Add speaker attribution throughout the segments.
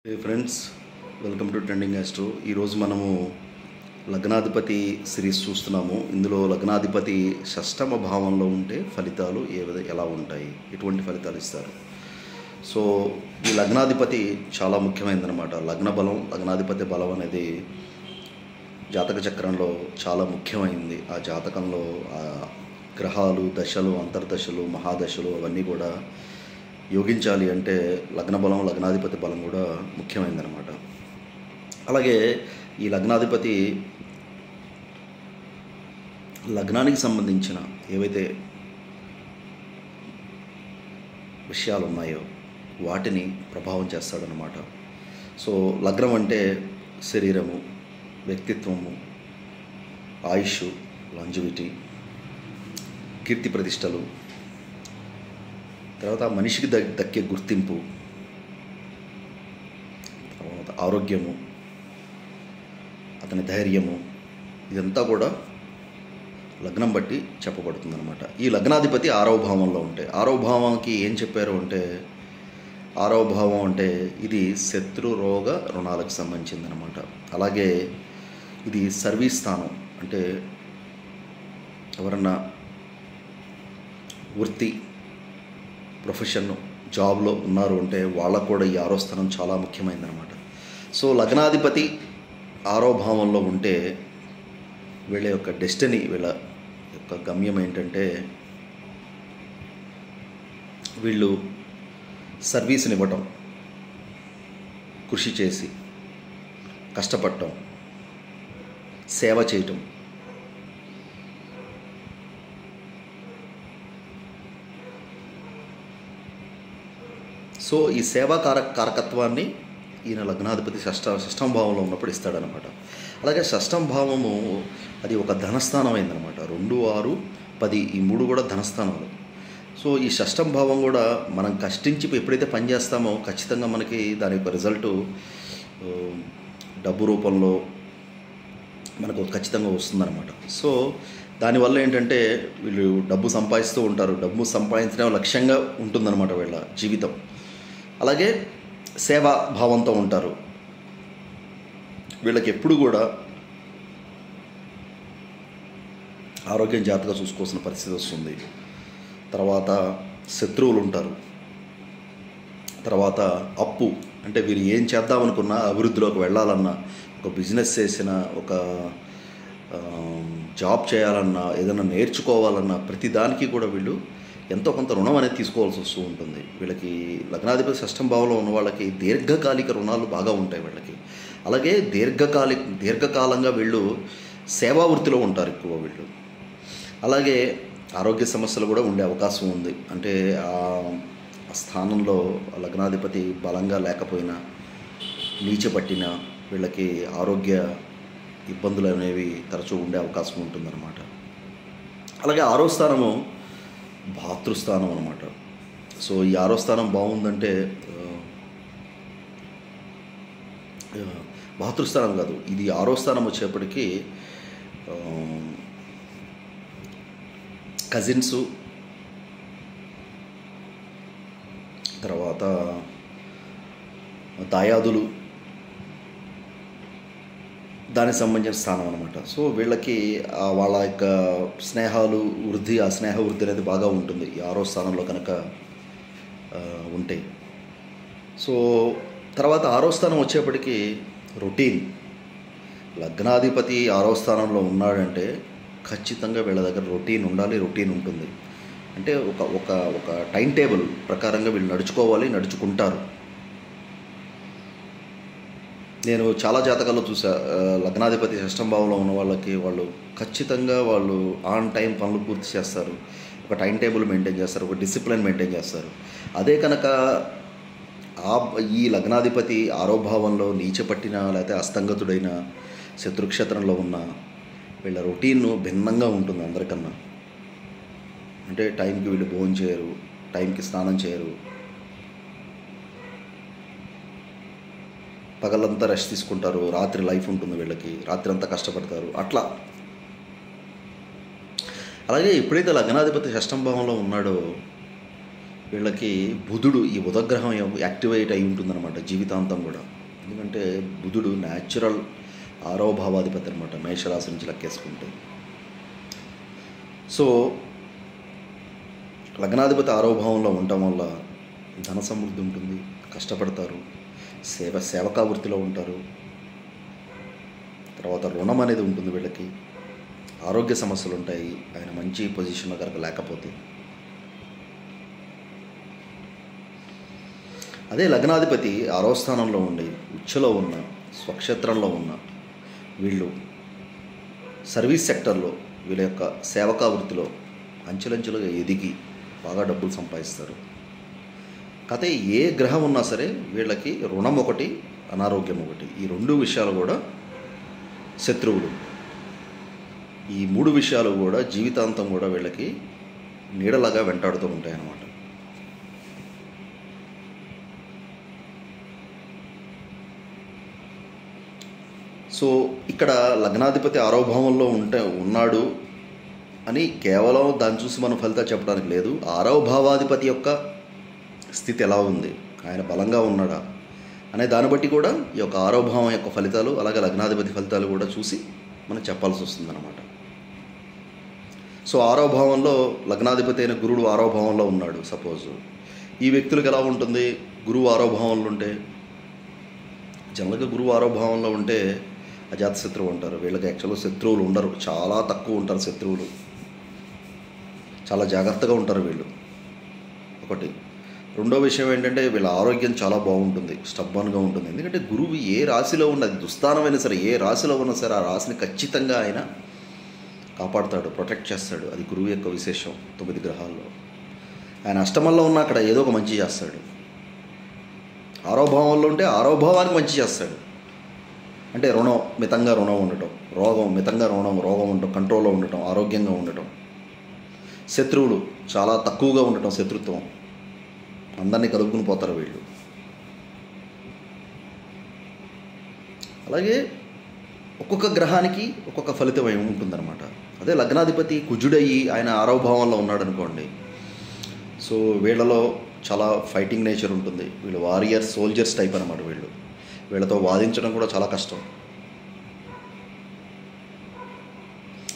Speaker 1: Hey friends, welcome to trending astro. ఈరోజు మనము లగ్నాధిపతి సిరీస్ చూస్తున్నాము. ఇందులో లగ్నాధిపతి షష్టమ భావంలో ఉంటే ఫలితాలు ఎలా ఉంటాయి, ఎటువంటి ఫలితాలు ఇస్తారు. సో ఈ లగ్నాధిపతి చాలా ముఖ్యమైనదన్నమాట. లగ్న బలం, లగ్నాధిపతి బలం అనేది జాతక చక్రంలో చాలా ముఖ్యమైనది. ఆ జాతకంలో ఆ గ్రహాలు, దశలు, అంతర్దశలు, మహాదశలు అవన్నీ కూడా యోగించాలి అంటే లగ్న బలం, లగ్నాధిపతి బలం కూడా ముఖ్యమైనదన్నమాట. అలాగే ఈ లగ్నాధిపతి లగ్నానికి సంబంధించిన ఏవైతే విషయాలు ఉన్నాయో వాటిని ప్రభావం చేస్తాడనమాట. సో లగ్నం అంటే శరీరము, వ్యక్తిత్వము, ఆయుష్, లాంజివిటీ, కీర్తి ప్రతిష్టలు, తర్వాత మనిషికి దక్కే గుర్తింపు, తర్వాత ఆరోగ్యము, అతని ధైర్యము, ఇదంతా కూడా లగ్నం బట్టి చెప్పబడుతుందన్నమాట. ఈ లగ్నాధిపతి 6వ భావంలో ఉంటే, 6వ భావానికి ఏం చెప్పారు అంటే, 6వ భావం అంటే ఇది శత్రు రోగ రుణాలకు సంబంధించిందనమాట. అలాగే ఇది సర్వీస్ స్థానం, అంటే ఎవరన్నా వృత్తి, ప్రొఫెషన్, జాబ్లో ఉన్నారు అంటే వాళ్ళకు కూడా ఈ 6వ స్థానం చాలా ముఖ్యమైనదన్నమాట. సో లగ్నాధిపతి 6వ భావంలో ఉంటే వీళ్ళ యొక్క డెస్టినీ, వీళ్ళ యొక్క గమ్యం ఏంటంటే వీళ్ళు సర్వీస్ని ఇవ్వటం, కృషి చేసి కష్టపడటం, సేవ చేయటం, సో ఈ సేవా కారకత్వాన్ని ఈయన లగ్నాధిపతి షష్టమ భావంలో ఉన్నప్పుడు ఇస్తాడనమాట. అలాగే షష్టమ భావము అది ఒక ధనస్థానం అయిందనమాట. 2, 6, 10 ఈ 3 కూడా ధనస్థానాలు. సో ఈ షష్టమ భావం కూడా మనం కష్టించి ఎప్పుడైతే పనిచేస్తామో ఖచ్చితంగా మనకి దాని యొక్క రిజల్టు డబ్బు రూపంలో మనకు ఖచ్చితంగా వస్తుందన్నమాట. సో దానివల్ల ఏంటంటే వీళ్ళు డబ్బు సంపాదిస్తూ ఉంటారు. డబ్బు సంపాదించడం లక్ష్యంగా ఉంటుందన్నమాట వీళ్ళ జీవితం. అలాగే సేవా భావంతో ఉంటారు. వీళ్ళకి ఎప్పుడు కూడా ఆరోగ్యం జాగ్రత్తగా చూసుకోవాల్సిన పరిస్థితి వస్తుంది. తర్వాత శత్రువులు ఉంటారు. తర్వాత అప్పు, అంటే వీరు ఏం చేద్దామనుకున్నా, అభివృద్ధిలోకి వెళ్ళాలన్నా, ఒక బిజినెస్ చేసినా, ఒక జాబ్ చేయాలన్నా, ఏదైనా నేర్చుకోవాలన్నా ప్రతిదానికి కూడా వీళ్ళు ఎంతో కొంత రుణం అనేది తీసుకోవాల్సి వస్తూ ఉంటుంది. వీళ్ళకి లగ్నాధిపతి షష్టమ భావంలో ఉన్న వాళ్ళకి దీర్ఘకాలిక రుణాలు బాగా ఉంటాయి వీళ్ళకి. అలాగే దీర్ఘకాలంగా వీళ్ళు సేవా వృత్తిలో ఉంటారు ఎక్కువ వీళ్ళు. అలాగే ఆరోగ్య సమస్యలు కూడా ఉండే అవకాశం ఉంది. అంటే ఆ స్థానంలో లగ్నాధిపతి బలంగా లేకపోయినా, నీచపట్టినా వీళ్ళకి ఆరోగ్య ఇబ్బందులు అనేవి తరచూ ఉండే అవకాశం ఉంటుందన్నమాట. అలాగే 6వ స్థానము భాతృస్థానం అనమాట. సో ఈ 6వ స్థానం బాగుందంటే, భాతృస్థానం కాదు, ఇది 6వ స్థానం వచ్చేప్పటికీ కజిన్సు, తర్వాత దాయాదులు, దానికి సంబంధించిన స్థానం అనమాట. సో వీళ్ళకి వాళ్ళ యొక్క స్నేహాలు వృద్ధి, ఆ స్నేహ వృద్ధి అనేది బాగా ఉంటుంది ఈ 6వ స్థానంలో కనుక ఉంటాయి. సో తర్వాత 6వ స్థానం వచ్చేప్పటికి రొటీన్. లగ్నాధిపతి 6వ స్థానంలో ఉన్నాడంటే ఖచ్చితంగా వీళ్ళ దగ్గర రొటీన్ ఉండాలి, రొటీన్ ఉంటుంది. అంటే ఒక టైం టేబుల్ ప్రకారంగా వీళ్ళు నడుచుకోవాలి, నడుచుకుంటారు. నేను చాలా జాతకాల్లో చూసా, లగ్నాధిపతి షష్టమ భావంలో ఉన్న వాళ్ళకి వాళ్ళు ఖచ్చితంగా వాళ్ళు ఆన్ టైం పనులు పూర్తి చేస్తారు, ఒక టైం టేబుల్ మెయింటైన్ చేస్తారు, ఒక డిసిప్లిన్ మెయింటైన్ చేస్తారు. అదే కనుక ఈ లగ్నాధిపతి 6వ భావంలో నీచపట్టిన, లేకపోతే అస్తంగతుడైన, శత్రుక్షేత్రంలో ఉన్న వీళ్ళ రొటీన్ భిన్నంగా ఉంటుంది అందరికన్నా. అంటే టైంకి వీళ్ళు భోజనం చేయరు, టైంకి స్నానం చేయరు, పగలంతా రెస్ట్ తీసుకుంటారు, రాత్రి లైఫ్ ఉంటుంది వీళ్ళకి, రాత్రి అంతా కష్టపడతారు అట్లా. అలాగే ఎప్పుడైతే లగ్నాధిపతి షష్టమ భావంలో ఉన్నాడో వీళ్ళకి బుధుడు, ఈ బుధగ్రహం యాక్టివేట్ అయి ఉంటుందన్నమాట జీవితాంతం కూడా. ఎందుకంటే బుధుడు న్యాచురల్ 6వ భావాధిపతి అనమాట, మేషరాశి నుంచి లెక్కేసుకుంటే. సో లగ్నాధిపతి 6వ భావంలో ఉండటం వల్ల ధన సమృద్ధి ఉంటుంది, కష్టపడతారు, సేవకా వృత్తిలో ఉంటారు. తర్వాత రుణం అనేది ఉంటుంది వీళ్ళకి, ఆరోగ్య సమస్యలు ఉంటాయి ఆయన మంచి పొజిషన్లో కనుక లేకపోతే. అదే లగ్నాధిపతి 6వ స్థానంలో ఉండి ఉచ్చులో ఉన్న, స్వక్షేత్రంలో ఉన్న వీళ్ళు సర్వీస్ సెక్టర్లో, వీళ్ళ యొక్క సేవకా వృత్తిలో అంచెలంచెలుగా ఎదిగి బాగా డబ్బులు సంపాదిస్తారు. కాకపోతే ఏ గ్రహం ఉన్నా సరే వీళ్ళకి రుణం ఒకటి, అనారోగ్యం ఒకటి, ఈ 2 విషయాలు కూడా శత్రువులు. ఈ 3 విషయాలు కూడా జీవితాంతం కూడా వీళ్ళకి నీడలాగా వెంటాడుతూ ఉంటాయి అన్నమాట. సో ఇక్కడ లగ్నాధిపతి 6వ భావంలో ఉన్నాడు అని కేవలం దాన్ని చూసి మనం ఫలితాలు చెప్పడానికి లేదు. 6వ భావాధిపతి యొక్క స్థితి ఎలా ఉంది, ఆయన బలంగా ఉన్నాడా అనే దాన్ని బట్టి కూడా ఈ యొక్క 6వ భావం యొక్క ఫలితాలు, అలాగే లగ్నాధిపతి ఫలితాలు కూడా చూసి మనం చెప్పాల్సి వస్తుందన్నమాట. సో 6వ భావంలో లగ్నాధిపతి అయిన గురుడు 6వ భావంలో ఉన్నాడు. సపోజ్ ఈ వ్యక్తులకు ఎలా ఉంటుంది, గురువు 6వ భావంలో ఉంటే, జనరల్గా గురువు 6వ భావంలో ఉంటే అజాత శత్రువు ఉంటారు. వీళ్ళకి యాక్చువల్గా శత్రువులు ఉండరు, చాలా తక్కువ ఉంటారు శత్రువులు, చాలా జాగ్రత్తగా ఉంటారు వీళ్ళు. ఒకటి. రెండో విషయం ఏంటంటే వీళ్ళ ఆరోగ్యం చాలా బాగుంటుంది, స్టబ్బన్గా ఉంటుంది. ఎందుకంటే గురువు ఏ రాశిలో ఉన్నది, దుస్థానమైనా సరే ఏ రాశిలో ఉన్నా సరే ఆ రాశిని ఖచ్చితంగా ఆయన కాపాడుతాడు, ప్రొటెక్ట్ చేస్తాడు. అది గురువు యొక్క విశేషం 9 గ్రహాల్లో. ఆయన అష్టమంలో ఉన్న అక్కడ ఏదో ఒక మంచి చేస్తాడు. 6వ భావంలో ఉంటే 6వ భావానికి మంచి చేస్తాడు. అంటే రుణం, మితంగా రుణం ఉండటం, రోగం మితంగా రోగం ఉండటం, కంట్రోల్లో ఉండటం, ఆరోగ్యంగా ఉండటం, శత్రువులు చాలా తక్కువగా ఉండటం, శత్రుత్వం, అందరినీ కలుపుకుని పోతారు వీళ్ళు. అలాగే ఒక్కొక్క గ్రహానికి ఒక్కొక్క ఫలితం ఏమి ఉంటుందన్నమాట. అదే లగ్నాధిపతి కుజుడయ్యి ఆయన 6వ భావంలో ఉన్నాడు అనుకోండి, సో వీళ్ళలో చాలా ఫైటింగ్ నేచర్ ఉంటుంది. వీళ్ళు వారియర్స్, సోల్జర్స్ టైప్ అనమాట. వీళ్ళతో వాదించడం కూడా చాలా కష్టం.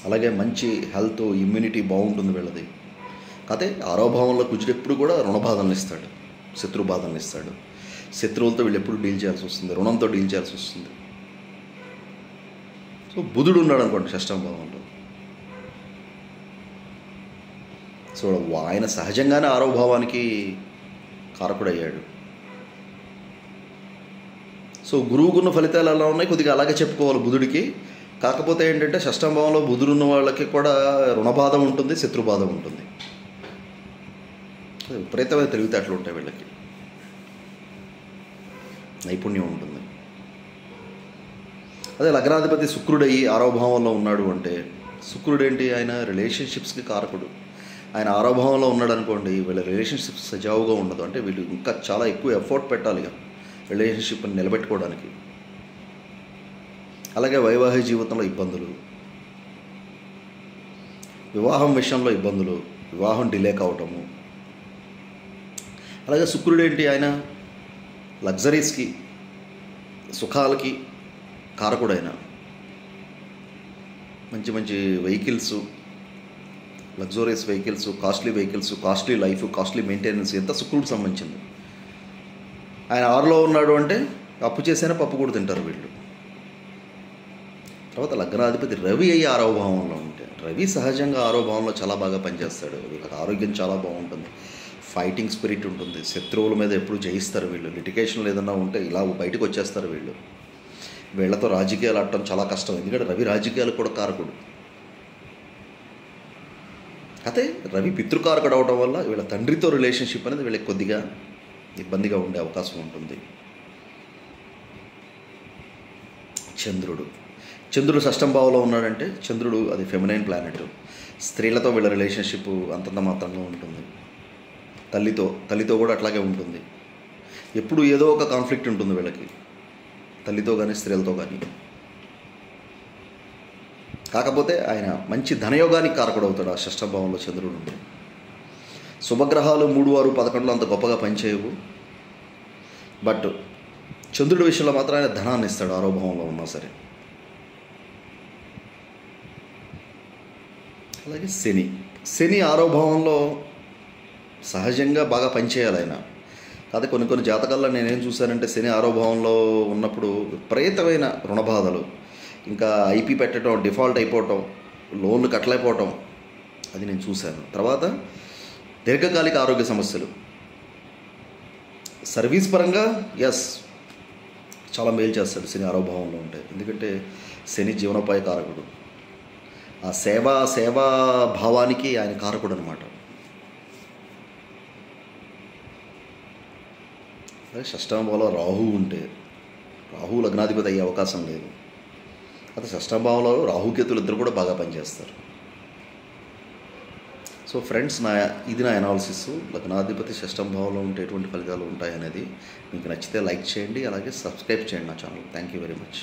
Speaker 1: అలాగే మంచి హెల్త్, ఇమ్యూనిటీ బాగుంటుంది వీళ్ళది. కాకపోతే 6వ భావంలో కుజుడు ఎప్పుడు కూడా రుణ బాధలను ఇస్తాడు, శత్రు బాధలను ఇస్తాడు. శత్రువులతో వీళ్ళు ఎప్పుడు డీల్ చేయాల్సి వస్తుంది, రుణంతో డీల్ చేయాల్సి వస్తుంది. సో బుధుడు ఉన్నాడు అనుకోండి 6వ భావంలో, సో ఆయన సహజంగానే 6వ భావానికి కారకుడయ్యాడు. సో గురువుకున్న ఫలితాలు ఎలా ఉన్నాయి కొద్దిగా అలాగే చెప్పుకోవాలి బుధుడికి. కాకపోతే ఏంటంటే 6వ భావంలో బుధుడు ఉన్న వాళ్ళకి కూడా రుణబాధ ఉంటుంది, శత్రుబాధ ఉంటుంది. విపరీతమైన తెలివితేటలు ఉంటాయి వీళ్ళకి, నైపుణ్యం ఉంటుంది. అదే లగ్నాధిపతి శుక్రుడయ్యి 6వ భావంలో ఉన్నాడు అంటే, శుక్రుడు ఏంటి, ఆయన రిలేషన్షిప్స్కి కారకుడు. ఆయన 6వ భావంలో ఉన్నాడు అనుకోండి, వీళ్ళ రిలేషన్షిప్స్ సజావుగా ఉండదు. అంటే వీళ్ళు ఇంకా చాలా ఎక్కువ ఎఫర్ట్ పెట్టాలి రిలేషన్షిప్ని నిలబెట్టుకోవడానికి. అలాగే వైవాహిక జీవితంలో ఇబ్బందులు, వివాహం విషయంలో ఇబ్బందులు, వివాహం డిలే కావటము. అలాగే శుక్రుడు ఏంటి, ఆయన లగ్జరీస్కి, సుఖాలకి కారకుడైన. మంచి మంచి vehicles, luxuries vehicles, costly vehicles, costly life, costly maintenance ఎంత శుక్రుడికి సంబంధించింది. ఆయన 6లో ఉన్నాడు అంటే అప్పు చేసైనా పప్పు కూడా తింటారు వీళ్ళు. తర్వాత లగ్నాధిపతి రవి అయ్యి 6వ భావంలో ఉంటే, రవి సహజంగా 6వ భావంలో చాలా బాగా పనిచేస్తాడు. వీళ్ళకి ఆరోగ్యం చాలా బాగుంటుంది, ఫైటింగ్ స్పిరిట్ ఉంటుంది, శత్రువుల మీద ఎప్పుడు జయిస్తారు వీళ్ళు. లిటిగేషన్లు ఏదన్నా ఉంటే ఇలా బయటకు వచ్చేస్తారు వీళ్ళు. వీళ్ళతో రాజకీయాలు ఆడటం చాలా కష్టం, ఎందుకంటే రవి రాజకీయాలు కూడా కారకుడు. అయితే రవి పితృకారకుడు అవడం వల్ల వీళ్ళ తండ్రితో రిలేషన్షిప్ అనేది వీళ్ళకి కొద్దిగా ఇబ్బందిగా ఉండే అవకాశం ఉంటుంది. చంద్రుడు 6వ భావంలో ఉన్నాడంటే, చంద్రుడు అది ఫెమినైన్ ప్లానెట్. స్త్రీలతో వీళ్ళ రిలేషన్షిప్ అంతంత మాత్రంగా ఉంటుంది. తల్లితో కూడా అట్లాగే ఉంటుంది. ఎప్పుడు ఏదో ఒక కాన్ఫ్లిక్ట్ ఉంటుంది వీళ్ళకి, తల్లితో కానీ స్త్రీలతో కానీ. కాకపోతే ఆయన మంచి ధనయోగానికి కారకుడు అవుతాడు ఆ 6వ భావంలో చంద్రుడు ఉంటే. శుభగ్రహాలు 3, 6, 11 అంత గొప్పగా పనిచేయవు. బట్ చంద్రుడి విషయంలో మాత్రం ఆయన ధనాన్ని ఇస్తాడు ఆరో భావంలో ఉన్నా సరే. అలాగే శని ఆరో భావంలో సహజంగా బాగా పనిచేయాలి ఆయన. కాదు కొన్ని జాతకాల్లో నేనేం చూశానంటే శని ఆరో భావంలో ఉన్నప్పుడు విపరీతమైన రుణబాధలు, ఇంకా ఐపీ పెట్టడం, డిఫాల్ట్ అయిపోవటం, లోన్లు కట్టలేకపోవటం, అది నేను చూశాను. తర్వాత దీర్ఘకాలిక ఆరోగ్య సమస్యలు, సర్వీస్ పరంగా చాలా మేలు చేస్తాడు శని ఆరో భావంలో ఉంటే. ఎందుకంటే శని జీవనోపాయ కారకుడు, ఆ సేవా భావానికి ఆయన కారకుడు అనమాట. అదే షష్టమ భావంలో రాహు ఉంటే, రాహు లగ్నాధిపతి అయ్యే అవకాశం లేదు. అదే షష్టమ భావంలో రాహుకేతులు ఇద్దరు కూడా బాగా పనిచేస్తారు. సో ఫ్రెండ్స్, ఇది నా అనాలిసిస్. లగ్నాధిపతి షష్టమ భావంలో ఉంటే ఎటువంటి ఫలితాలు ఉంటాయనేది మీకు నచ్చితే లైక్ చేయండి, అలాగే సబ్స్క్రైబ్ చేయండి నా channel. Thank you very much.